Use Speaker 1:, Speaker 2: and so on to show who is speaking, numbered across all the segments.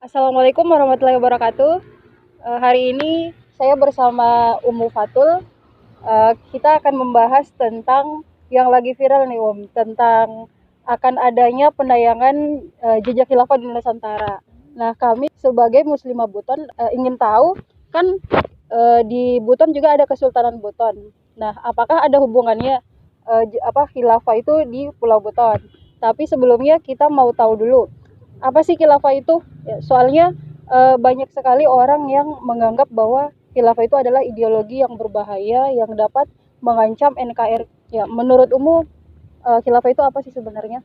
Speaker 1: Assalamualaikum warahmatullahi wabarakatuh. Hari ini saya bersama Ummu Fatul. Kita akan membahas tentang yang lagi viral nih, tentang akan adanya penayangan jejak khilafah di Nusantara. Nah, kami sebagai Muslimah Buton ingin tahu kan di Buton juga ada Kesultanan Buton. Nah, apakah ada hubungannya khilafah itu di Pulau Buton? Tapi sebelumnya kita mau tahu dulu apa sih khilafah itu? Ya, soalnya banyak sekali orang yang menganggap bahwa khilafah itu adalah ideologi yang berbahaya yang dapat mengancam NKRI. Ya, menurut Umum khilafah itu apa sih sebenarnya?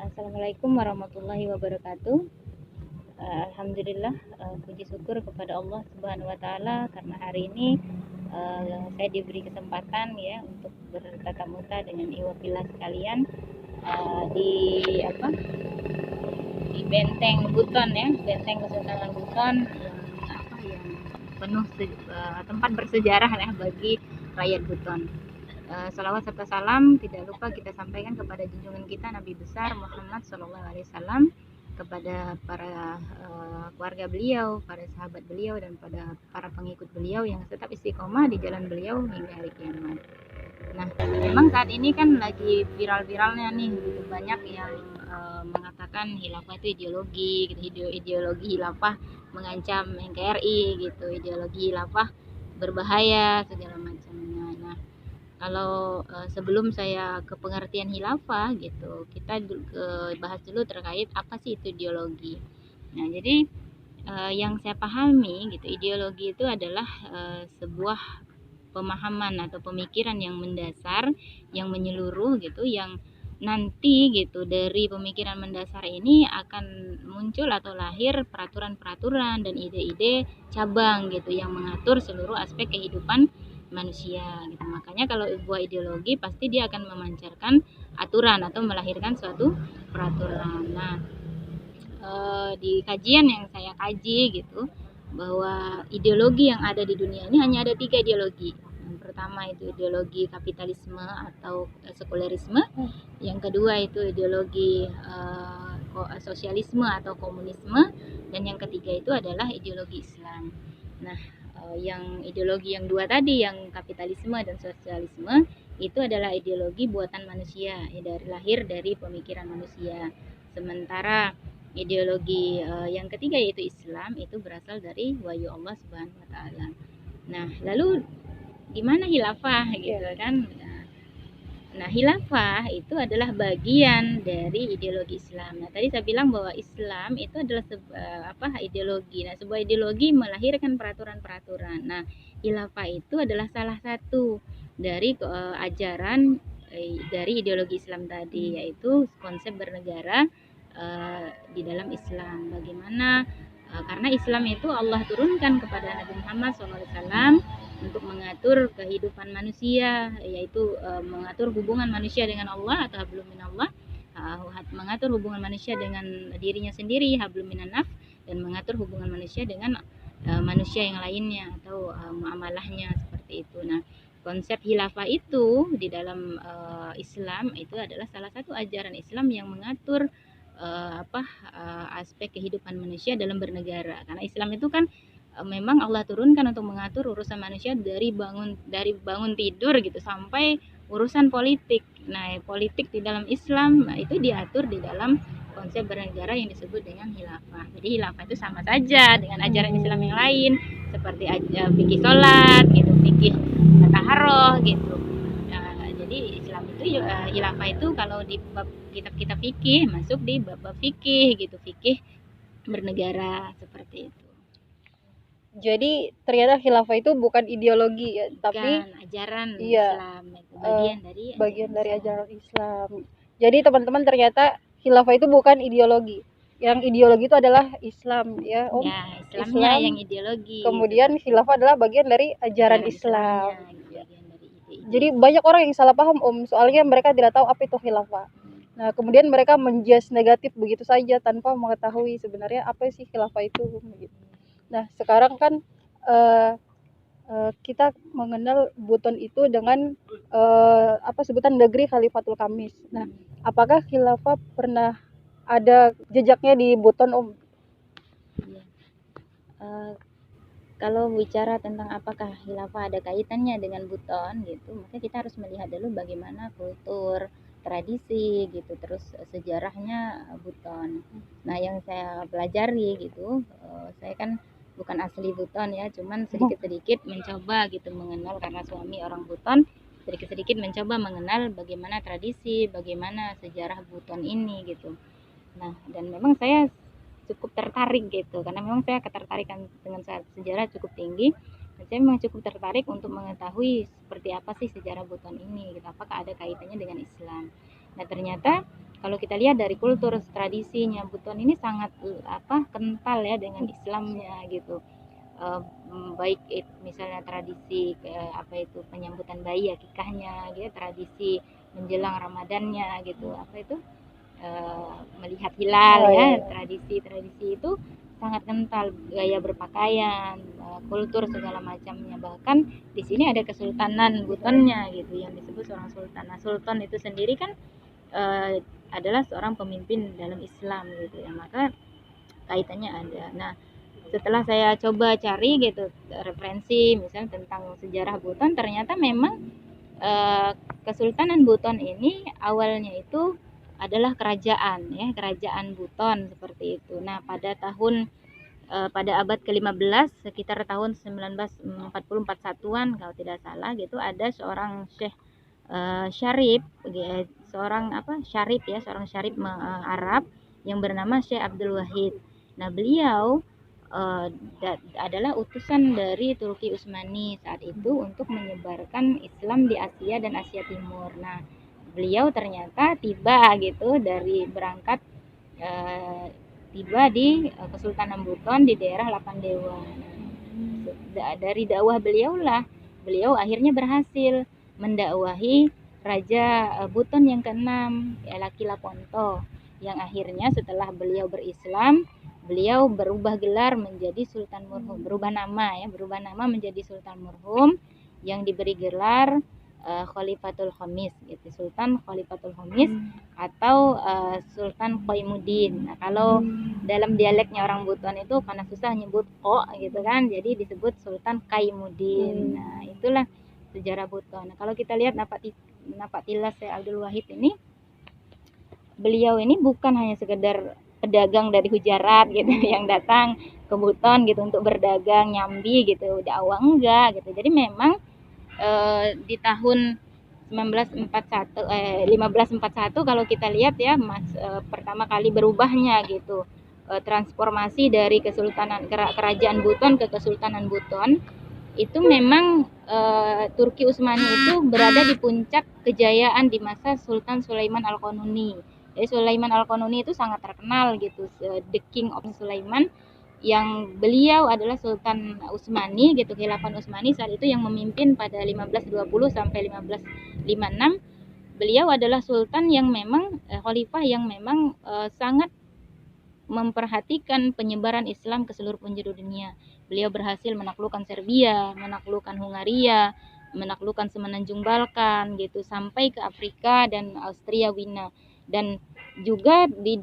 Speaker 2: Assalamualaikum warahmatullahi wabarakatuh. Alhamdulillah, puji syukur kepada Allah Subhanahu wa taala karena hari ini saya diberi kesempatan ya untuk bertatap muka dengan iwafillah sekalian di apa di Benteng Buton ya, Benteng Kesultanan Buton yang penuh tempat bersejarah ya bagi rakyat Buton. Salawat serta salam tidak lupa kita sampaikan kepada junjungan kita Nabi besar Muhammad SAW, kepada para keluarga beliau, para sahabat beliau, dan pada para pengikut beliau yang tetap istiqomah di jalan beliau hingga hari kiamat. Nah, memang saat ini kan lagi viral-viralnya nih, gitu. Banyak yang mengatakan hilafah itu ideologi, gitu. Ideologi hilafah mengancam NKRI, gitu. Ideologi hilafah berbahaya segala macamnya. Nah, kalau sebelum saya ke pengertian hilafah gitu, kita bahas dulu terkait apa sih itu ideologi. Nah, jadi yang saya pahami gitu, ideologi itu adalah sebuah pemahaman atau pemikiran yang mendasar, yang menyeluruh gitu, yang nanti gitu dari pemikiran mendasar ini akan muncul atau lahir peraturan-peraturan dan ide-ide cabang gitu yang mengatur seluruh aspek kehidupan manusia gitu. Makanya kalau sebuah ideologi pasti dia akan memancarkan aturan atau melahirkan suatu peraturan. Nah, di kajian yang saya kaji gitu, bahwa ideologi yang ada di dunia ini hanya ada 3 ideologi. Yang pertama itu ideologi kapitalisme atau sekulerisme, yang kedua itu ideologi sosialisme atau komunisme, dan yang ketiga itu adalah ideologi Islam. Nah, yang ideologi yang dua tadi, yang kapitalisme dan sosialisme, itu adalah ideologi buatan manusia, ya, lahir dari pemikiran manusia. Sementara ideologi yang ketiga yaitu Islam itu berasal dari wahyu Allah Subhanahu wa taala. Nah, lalu gimana hilafah gitu kan? Nah, hilafah itu adalah bagian dari ideologi Islam. Nah, tadi saya bilang bahwa Islam itu adalah ideologi. Nah, sebuah ideologi melahirkan peraturan-peraturan. Nah, hilafah itu adalah salah satu dari ajaran dari ideologi Islam tadi, yaitu konsep bernegara di dalam Islam. Bagaimana? Karena Islam itu Allah turunkan kepada Nabi Muhammad SAW untuk mengatur kehidupan manusia, yaitu mengatur hubungan manusia dengan Allah atau hablum minallah, mengatur hubungan manusia dengan dirinya sendiri, hablum minan nafs, dan mengatur hubungan manusia dengan manusia yang lainnya atau muamalahnya seperti itu. Nah, konsep khilafah itu di dalam Islam itu adalah salah satu ajaran Islam yang mengatur aspek kehidupan manusia dalam bernegara. Karena Islam itu kan memang Allah turunkan untuk mengatur urusan manusia dari bangun tidur gitu sampai urusan politik. Nah, politik di dalam Islam itu diatur di dalam konsep bernegara yang disebut dengan hilafah. Jadi hilafah itu sama saja dengan ajaran Islam yang lain, seperti fikih sholat gitu, fikih taharroh gitu. Nah, jadi Islam itu hilafah itu kalau di bab kitab-kitab fikih masuk di bab fikih gitu, fikih bernegara seperti itu.
Speaker 1: Jadi ternyata khilafah itu bukan ideologi ya, tapi
Speaker 2: ajaran
Speaker 1: iya,
Speaker 2: Islam, itu bagian dari
Speaker 1: ajaran Islam. Jadi teman-teman ternyata khilafah itu bukan ideologi. Yang ideologi itu adalah Islam ya, Om.
Speaker 2: Ya, Islamnya
Speaker 1: Islam,
Speaker 2: yang ideologi.
Speaker 1: kemudian khilafah adalah bagian dari ajaran Islam.
Speaker 2: Bagian dari ide-ide.
Speaker 1: Jadi banyak orang yang salah paham, Om, soalnya mereka tidak tahu apa itu khilafah. Nah, kemudian mereka menjudge negatif begitu saja tanpa mengetahui sebenarnya apa sih khilafah itu begitu. Nah, sekarang kan kita mengenal Buton itu dengan sebutan negeri Khalifatul Kamis. Nah, apakah khilafah pernah ada jejaknya di Buton,
Speaker 2: Iya. Kalau bicara tentang apakah khilafah ada kaitannya dengan Buton gitu, maka kita harus melihat dulu bagaimana kultur, tradisi gitu, terus sejarahnya Buton. Nah, yang saya pelajari gitu, saya kan bukan asli Buton ya, cuman sedikit-sedikit mencoba gitu mengenal karena suami orang Buton, sedikit-sedikit mencoba mengenal bagaimana tradisi, bagaimana sejarah Buton ini gitu. Nah, dan memang saya cukup tertarik gitu karena memang saya ketertarikan dengan sejarah cukup tinggi dan saya memang cukup tertarik untuk mengetahui seperti apa sih sejarah Buton ini gitu, apakah ada kaitannya dengan Islam. Nah, ternyata kalau kita lihat dari kultur tradisinya Buton ini sangat kental ya dengan Islamnya gitu. Baik itu misalnya tradisi apa itu penyambutan bayi akikahnya gitu, tradisi menjelang Ramadannya gitu, apa itu melihat hilal ya, tradisi-tradisi itu sangat kental, gaya berpakaian, kultur segala macamnya. Bahkan di sini ada kesultanan Butonnya gitu yang disebut seorang sultan. Nah, sultan itu sendiri kan adalah seorang pemimpin dalam Islam gitu ya. Maka kaitannya ada. Nah, setelah saya coba cari gitu referensi misalnya tentang sejarah Buton, ternyata memang Kesultanan Buton ini awalnya itu adalah kerajaan ya, kerajaan Buton seperti itu. Nah, pada abad ke-15 sekitar tahun 1940-41-an kalau tidak salah gitu, ada seorang Syekh Syarif, seorang Syarif Arab yang bernama Syekh Abdul Wahid. Nah, beliau adalah utusan dari Turki Utsmani saat itu untuk menyebarkan Islam di Asia dan Asia Timur. Nah, beliau ternyata tiba gitu berangkat tiba di Kesultanan Buton di daerah Lapandewa. Dari dakwah beliau akhirnya berhasil mendakwahi Raja Buton yang keenam, Laki Laponto, yang akhirnya setelah beliau berislam, beliau berubah gelar menjadi Sultan Murhum, berubah nama menjadi Sultan Murhum yang diberi gelar Khalifatul Khamis gitu, Sultan Khalifatul Khamis atau Sultan Qaimuddin. Nah, kalau dalam dialeknya orang Buton itu karena susah nyebut kok gitu kan, jadi disebut Sultan Qaimuddin. Nah, itulah sejarah Buton. Nah, kalau kita lihat napak tilas Syekh Abdul Wahid ini, beliau ini bukan hanya sekedar pedagang dari Gujarat gitu yang datang ke Buton gitu untuk berdagang nyambi gitu, dakwah enggak gitu. Jadi memang di tahun 1541 kalau kita lihat ya pertama kali berubahnya gitu transformasi dari kerajaan Buton ke Kesultanan Buton itu memang Turki Utsmani itu berada di puncak kejayaan di masa Sultan Sulaiman Al-Qanuni. Jadi Sulaiman Al-Qanuni itu sangat terkenal gitu, the king of Sulaiman, yang beliau adalah Sultan Utsmani gitu, Khilafah Utsmani saat itu yang memimpin pada 1520 sampai 1556. Beliau adalah sultan yang memang khalifah yang memang sangat memperhatikan penyebaran Islam ke seluruh penjuru dunia. Beliau berhasil menaklukkan Serbia, menaklukkan Hungaria, menaklukkan semenanjung Balkan gitu sampai ke Afrika dan Austria Wina, dan juga di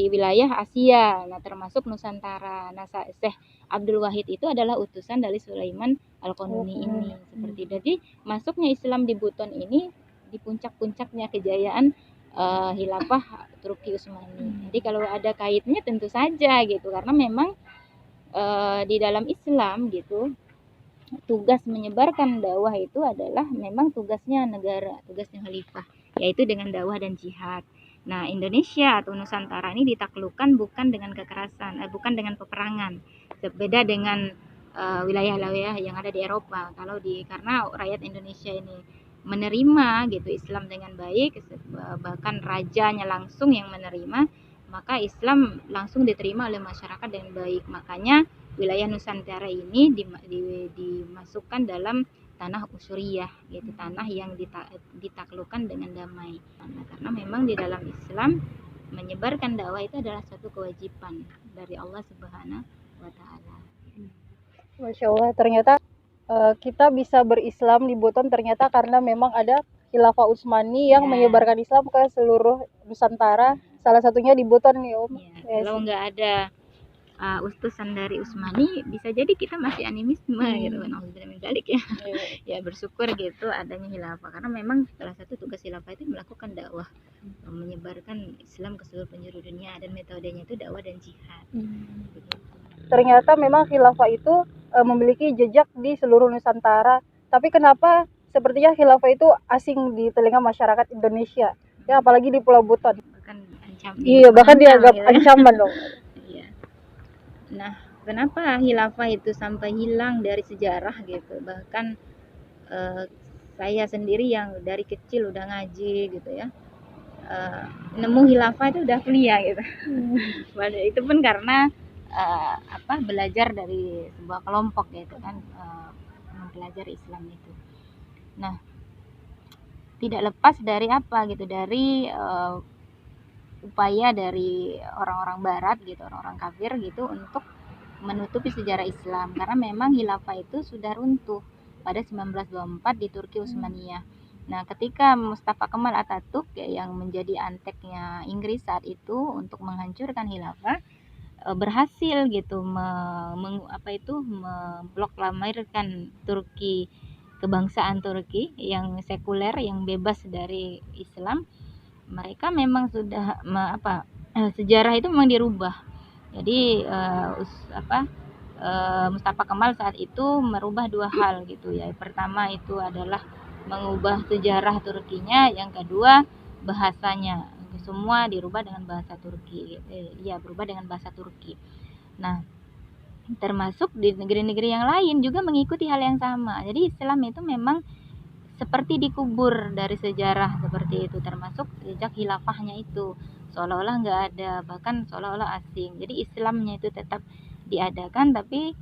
Speaker 2: wilayah Asia, nah termasuk Nusantara. Nah, Syekh Abdul Wahid itu adalah utusan dari Sulaiman Al-Qanuni ini seperti. Jadi masuknya Islam di Buton ini di puncak-puncaknya kejayaan Khilafah Turki Utsmani. Jadi kalau ada kaitnya tentu saja gitu, karena memang di dalam Islam gitu tugas menyebarkan dakwah itu adalah memang tugasnya negara, tugasnya khalifah, yaitu dengan dakwah dan jihad. Nah, Indonesia atau Nusantara ini ditaklukkan bukan dengan kekerasan, bukan dengan peperangan. Berbeda dengan wilayah-wilayah yang ada di Eropa. Karena rakyat Indonesia ini menerima gitu Islam dengan baik, bahkan rajanya langsung yang menerima, maka Islam langsung diterima oleh masyarakat dengan baik. Makanya wilayah Nusantara ini dimasukkan dalam tanah usuriyah gitu, tanah yang ditaklukkan dengan damai. Nah, karena memang di dalam Islam menyebarkan dakwah itu adalah suatu kewajiban dari Allah Subhanahu wa taala.
Speaker 1: Masya Allah, ternyata kita bisa berislam di Buton ternyata karena memang ada Khilafah Utsmani yang
Speaker 2: Ya.
Speaker 1: menyebarkan Islam ke seluruh Nusantara. Salah satunya di Buton nih Om.
Speaker 2: Ya, kalau nggak ada utusan dari Utsmani, bisa jadi kita masih animisme gitu kan. Balik ya. Ya bersyukur gitu adanya khilafah, karena memang salah satu tugas khilafah itu melakukan dakwah, menyebarkan Islam ke seluruh penjuru dunia, dan metodenya itu dakwah dan jihad. Begitu.
Speaker 1: Ternyata memang khilafah itu memiliki jejak di seluruh Nusantara. Tapi kenapa sepertinya khilafah itu asing di telinga masyarakat Indonesia? Ya apalagi di Pulau Buton.
Speaker 2: Bahkan
Speaker 1: Iya, bahkan dianggap
Speaker 2: gitu ya.
Speaker 1: ancaman dong.
Speaker 2: Iya. Nah, kenapa khilafah itu sampai hilang dari sejarah gitu? Bahkan saya sendiri yang dari kecil udah ngaji gitu ya, nemu khilafah itu udah kuliah gitu. Itu pun karena belajar dari sebuah kelompok gitu kan, mempelajari Islam itu. Nah, tidak lepas dari apa gitu, dari upaya dari orang-orang barat gitu, orang-orang kafir gitu, untuk menutupi sejarah Islam, karena memang khilafah itu sudah runtuh pada 1924 di Turki Utsmaniyah. Nah, ketika Mustafa Kemal Atatürk yang menjadi anteknya Inggris saat itu untuk menghancurkan khilafah, berhasil gitu memproklamirkan Turki, kebangsaan Turki yang sekuler, yang bebas dari Islam. Mereka memang sudah sejarah itu memang dirubah. Jadi Mustafa Kemal saat itu merubah dua hal gitu ya. Pertama itu adalah mengubah sejarah Turkinya, yang kedua bahasanya. Semua dirubah dengan bahasa Turki. Berubah dengan bahasa Turki. Nah, termasuk di negeri-negeri yang lain juga mengikuti hal yang sama. Jadi Islam itu memang seperti dikubur dari sejarah seperti itu, termasuk jejak khilafahnya itu seolah-olah nggak ada, bahkan seolah-olah asing. Jadi Islamnya itu tetap diadakan, tapi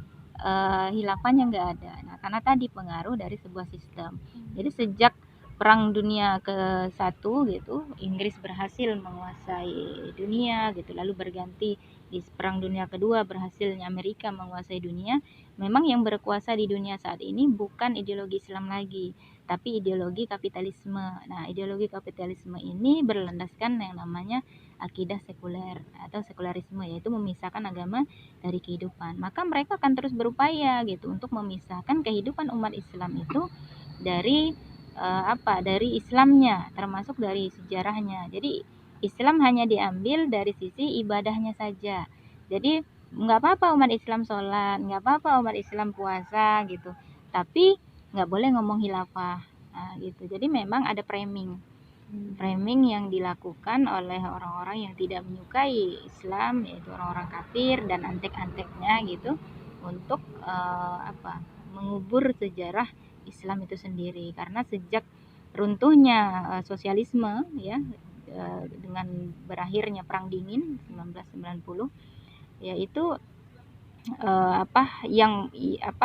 Speaker 2: khilafahnya nggak ada. Nah, karena tadi pengaruh dari sebuah sistem. Jadi sejak Perang Dunia ke-1 gitu, Inggris berhasil menguasai dunia gitu, lalu berganti di Perang Dunia Kedua berhasilnya Amerika menguasai dunia. Memang yang berkuasa di dunia saat ini bukan ideologi Islam lagi, tapi ideologi kapitalisme. Nah, ideologi kapitalisme ini berlandaskan yang namanya akidah sekuler atau sekularisme, yaitu memisahkan agama dari kehidupan. Maka mereka akan terus berupaya gitu untuk memisahkan kehidupan umat Islam itu dari dari Islamnya, termasuk dari sejarahnya. Jadi Islam hanya diambil dari sisi ibadahnya saja. Jadi nggak apa-apa umat Islam sholat, nggak apa-apa umat Islam puasa gitu, tapi nggak boleh ngomong khilafah. Gitu. Jadi memang ada framing yang dilakukan oleh orang-orang yang tidak menyukai Islam, yaitu orang-orang kafir dan antek-anteknya gitu, untuk mengubur sejarah Islam itu sendiri. Karena sejak runtuhnya sosialisme ya, dengan berakhirnya Perang Dingin 1990, yaitu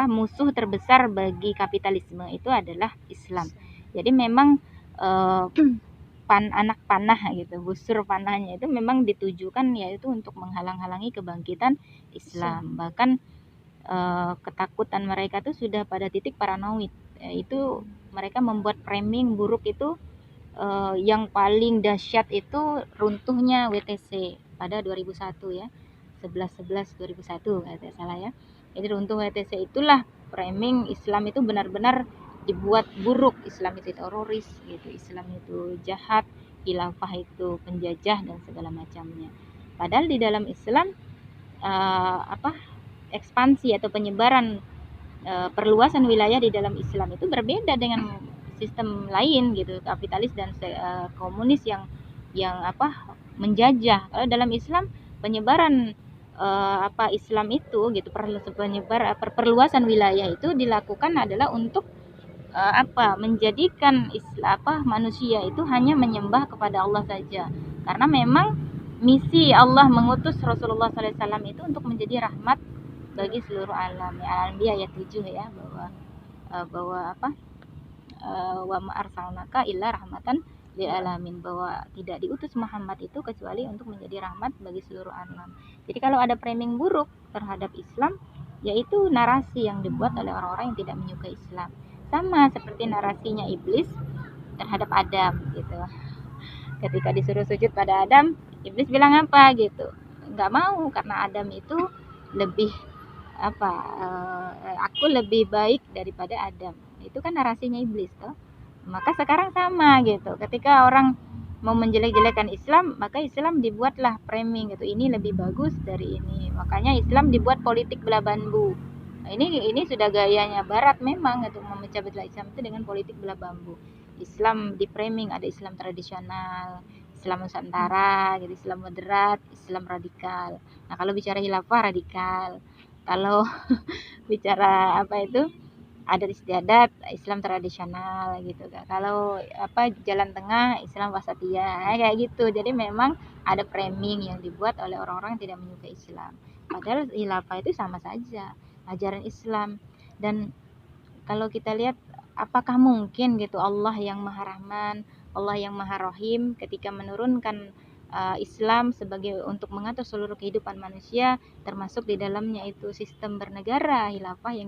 Speaker 2: musuh terbesar bagi kapitalisme itu adalah Islam. Jadi memang anak panah gitu, busur panahnya itu memang ditujukan yaitu untuk menghalang-halangi kebangkitan Islam. Bahkan ketakutan mereka itu sudah pada titik paranoid, yaitu mereka membuat framing buruk itu. Yang paling dahsyat itu runtuhnya WTC pada 2001 ya, 11/11/2001 kalau tidak salah ya. Jadi runtuh WTC itulah framing Islam itu benar-benar dibuat buruk. Islam itu teroris gitu, Islam itu jahat, khilafah itu penjajah dan segala macamnya. Padahal di dalam Islam ekspansi atau penyebaran perluasan wilayah di dalam Islam itu berbeda dengan sistem lain gitu, kapitalis dan komunis yang menjajah. Kalau dalam Islam penyebaran Islam itu gitu, perluasan wilayah itu dilakukan adalah untuk menjadikan manusia itu hanya menyembah kepada Allah saja. Karena memang misi Allah mengutus Rasulullah SAW itu untuk menjadi rahmat bagi seluruh alam. Al-Anbiya ayat 7 ya, bahwa wa ma arsalnaka illa rahmatan lil alamin, bahwa tidak diutus Muhammad itu kecuali untuk menjadi rahmat bagi seluruh alam. Jadi kalau ada framing buruk terhadap Islam, yaitu narasi yang dibuat oleh orang-orang yang tidak menyukai Islam. Sama seperti narasinya iblis terhadap Adam gitu. Ketika disuruh sujud pada Adam, iblis bilang apa gitu, nggak mau karena Adam itu lebih aku lebih baik daripada Adam. Itu kan narasinya iblis toh. Maka sekarang sama gitu, ketika orang mau menjelek-jelekan Islam, maka Islam dibuatlah framing gitu, ini lebih bagus dari ini. Makanya Islam dibuat politik belah bambu. Nah, ini sudah gayanya Barat memang gitu, memecah belah Islam itu dengan politik belah bambu. Islam di framing ada Islam tradisional, Islam Nusantara, gitu, Islam moderat, Islam radikal. Nah kalau bicara khilafah radikal, kalau bicara adat istiadat Islam tradisional gitu kan. Kalau jalan tengah Islam wasatiyah kayak gitu. Jadi memang ada framing yang dibuat oleh orang-orang yang tidak menyukai Islam. Padahal khilafah itu sama saja ajaran Islam. Dan kalau kita lihat, apakah mungkin gitu Allah yang Maha Rahman, Allah yang Maha Rahim ketika menurunkan Islam sebagai untuk mengatur seluruh kehidupan manusia, termasuk di dalamnya itu sistem bernegara khilafah yang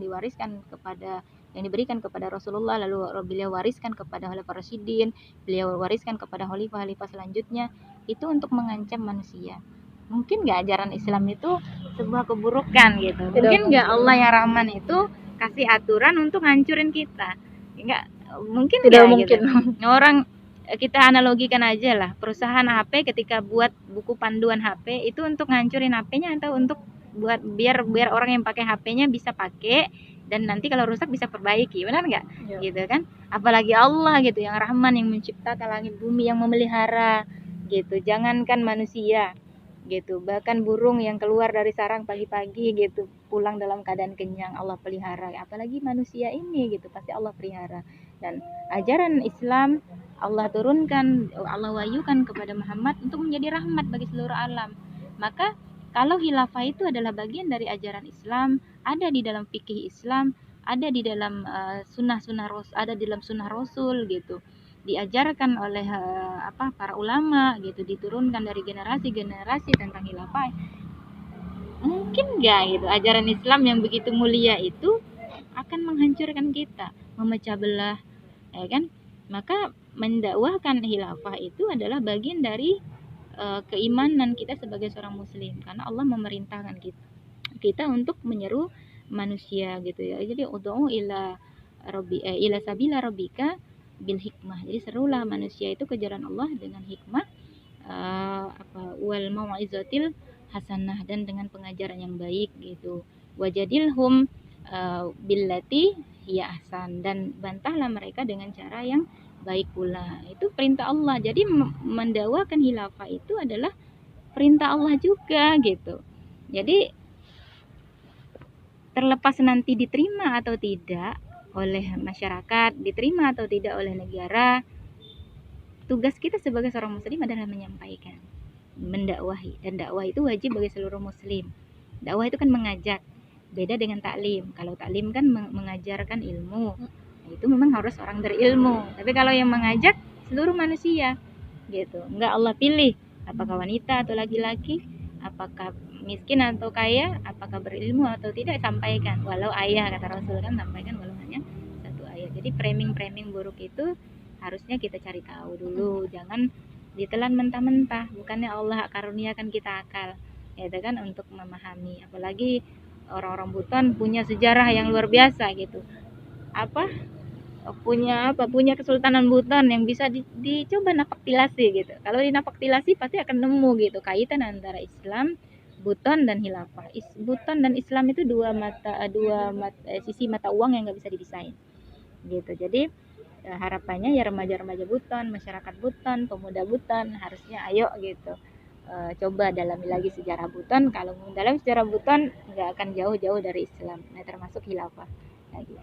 Speaker 2: diberikan kepada Rasulullah, lalu beliau wariskan kepada Khalifah Rasyidin, beliau wariskan kepada khalifah-khalifah selanjutnya, itu untuk mengancam manusia. Mungkin nggak ajaran Islam itu sebuah keburukan gitu? Mungkin nggak Allah yang Rahman itu kasih aturan untuk ngancurin kita? Nggak mungkin.
Speaker 1: Tidak
Speaker 2: nggak
Speaker 1: mungkin.
Speaker 2: Gitu. Orang kita analogikan aja lah, perusahaan HP ketika buat buku panduan HP itu untuk ngancurin HP-nya atau untuk buat biar orang yang pakai HP-nya bisa pakai dan nanti kalau rusak bisa perbaiki, benar nggak?
Speaker 1: Ya.
Speaker 2: Gitu kan? Apalagi Allah gitu yang Rahman, yang menciptakan langit bumi, yang memelihara gitu. Jangankan manusia gitu, bahkan burung yang keluar dari sarang pagi-pagi gitu pulang dalam keadaan kenyang Allah pelihara, apalagi manusia ini gitu pasti Allah pelihara. Dan ajaran Islam Allah turunkan, Allah wahyukan kepada Muhammad untuk menjadi rahmat bagi seluruh alam. Maka kalau khilafah itu adalah bagian dari ajaran Islam, ada di dalam fikih Islam, ada di dalam ada di dalam sunnah Rasul gitu, diajarkan oleh para ulama gitu, diturunkan dari generasi-generasi tentang khilafah. Mungkin nggak gitu ajaran Islam yang begitu mulia itu akan menghancurkan kita, memecah belah, ya kan? Maka mendakwahkan khilafah itu adalah bagian dari keimanan kita sebagai seorang muslim, karena Allah memerintahkan kita untuk menyeru manusia gitu ya. Jadi ud'u ila sabila rabbika bil hikmah. Jadi serulah manusia itu ke jalan Allah dengan hikmah, wal mau'izatil hasanah, dan dengan pengajaran yang baik gitu. Wajadilhum billati hiya ahsan, dan bantahlah mereka dengan cara yang baik pula. Itu perintah Allah. Jadi mendakwakan khilafah itu adalah perintah Allah juga gitu. Jadi terlepas nanti diterima atau tidak oleh masyarakat, diterima atau tidak oleh negara, tugas kita sebagai seorang muslim adalah menyampaikan, mendakwahi. Dan dakwah itu wajib bagi seluruh muslim. Dakwah itu kan mengajak, beda dengan taklim. Kalau taklim kan mengajarkan ilmu, itu memang harus orang berilmu. Tapi kalau yang mengajak seluruh manusia gitu, enggak Allah pilih apakah wanita atau laki-laki, apakah miskin atau kaya, apakah berilmu atau tidak, sampaikan walau ayah, kata Rasul kan, sampaikan walau hanya satu ayat. Jadi framing buruk itu harusnya kita cari tahu dulu, jangan ditelan mentah-mentah. Bukannya Allah karuniakan kita akal gitu kan untuk memahami. Apalagi orang-orang Buton punya sejarah yang luar biasa gitu, punya Kesultanan Buton yang bisa dicoba napaktilasi gitu. Kalau dinapaktilasi pasti akan nemu gitu kaitan antara Islam, Buton, dan khilafah. Buton dan Islam itu sisi mata uang yang nggak bisa dipisahin gitu. Jadi harapannya ya remaja-remaja Buton, masyarakat Buton, pemuda Buton harusnya ayo gitu, coba dalami lagi sejarah Buton. Kalau mendalam sejarah Buton nggak akan jauh-jauh dari Islam, termasuk khilafah gitu.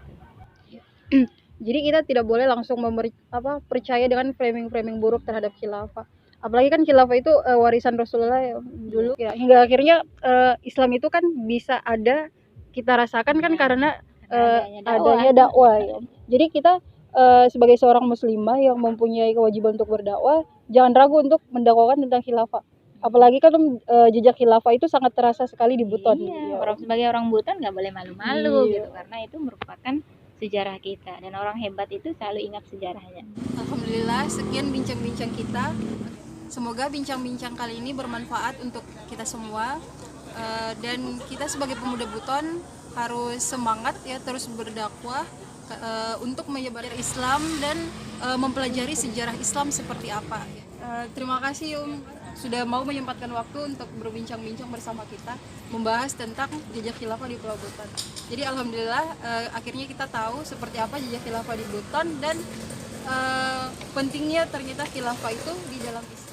Speaker 1: Jadi kita tidak boleh langsung percaya dengan framing buruk terhadap khilafah. Apalagi kan khilafah itu warisan Rasulullah ya, dulu ya. Hingga akhirnya Islam itu kan bisa ada kita rasakan kan karena adanya dakwah ya. Jadi kita sebagai seorang muslimah yang mempunyai kewajiban untuk berdakwah, jangan ragu untuk mendakwakan tentang khilafah. Apalagi kan jejak khilafah itu sangat terasa sekali di Buton.
Speaker 2: Sebagai orang Buton nggak boleh malu-malu gitu, karena itu merupakan sejarah kita, dan orang hebat itu selalu ingat sejarahnya.
Speaker 1: Alhamdulillah, sekian bincang-bincang kita. Semoga bincang-bincang kali ini bermanfaat untuk kita semua. Dan kita sebagai pemuda Buton harus semangat ya, terus berdakwah untuk menyebarkan Islam dan mempelajari sejarah Islam seperti apa. Terima kasih sudah mau menyempatkan waktu untuk berbincang-bincang bersama kita, membahas tentang jejak khilafah di Pulau Buton. Jadi alhamdulillah akhirnya kita tahu seperti apa jejak khilafah di Buton dan pentingnya ternyata khilafah itu di dalam Islam.